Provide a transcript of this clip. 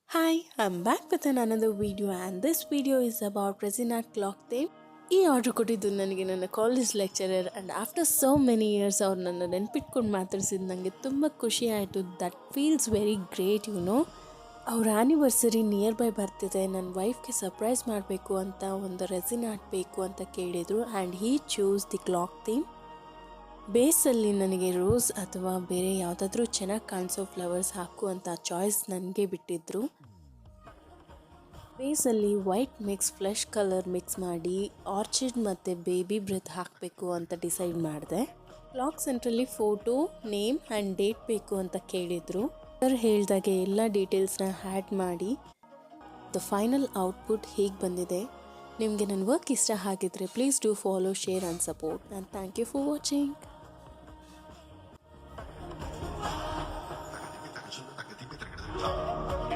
Hi, I'm back with another video and this video is about resin art clock theme. ಈ order ಕೊಟ್ಟಿದ್ದು ನನಗೆ ನನ್ನ college lecturer and after so many years ಅವ್ರು ನನ್ನ ನೆನ್ಪಿಟ್ಕೊಂಡು ಮಾತಾಡ್ಸಿದ್ದು ನನಗೆ ತುಂಬ ಖುಷಿ ಆಯಿತು. ದಟ್ ಫೀಲ್ಸ್ ವೆರಿ ಗ್ರೇಟ್ ಅವ್ರ ಆ್ಯನಿವರ್ಸರಿ ನಿಯರ್ ಬೈ ಬರ್ತಿದೆ, ನನ್ನ ವೈಫ್ಗೆ ಸರ್ಪ್ರೈಸ್ ಮಾಡಬೇಕು ಅಂತ ಒಂದು ರೆಸಿನ್ ಆರ್ಟ್ ಬೇಕು ಅಂತ ಕೇಳಿದರು and he choose the clock theme. ಬೇಸಲ್ಲಿ ನನಗೆ ರೋಸ್ ಅಥವಾ ಬೇರೆ ಯಾವುದಾದ್ರೂ ಚೆನ್ನಾಗಿ ಕಾಣಿಸೋ ಫ್ಲವರ್ಸ್ ಹಾಕು ಅಂತ ಚಾಯ್ಸ್ ನನಗೆ ಬಿಟ್ಟಿದ್ದರು. ಬೇಸಲ್ಲಿ white mix flesh colour mix ಮಾಡಿ ಆರ್ಚಿಡ್ ಮತ್ತು ಬೇಬಿ ಬ್ರೆತ್ ಹಾಕಬೇಕು ಅಂತ ಡಿಸೈಡ್ ಮಾಡಿದೆ. ಕ್ಲಾಕ್ ಸೆಂಟ್ರಲ್ಲಿ ಫೋಟೋ, ನೇಮ್ ಆ್ಯಂಡ್ ಡೇಟ್ ಬೇಕು ಅಂತ ಕೇಳಿದರು. ಸರ್ ಹೇಳಿದಾಗೆ ಎಲ್ಲ ಡೀಟೇಲ್ಸ್ನ ಆ್ಯಡ್ ಮಾಡಿ ದ ಫೈನಲ್ ಔಟ್ಪುಟ್ ಹೀಗೆ ಬಂದಿದೆ. ನಿಮಗೆ ನನ್ನ ವರ್ಕ್ ಇಷ್ಟ ಆಗಿದ್ರೆ please do follow, share and support and thank you for watching.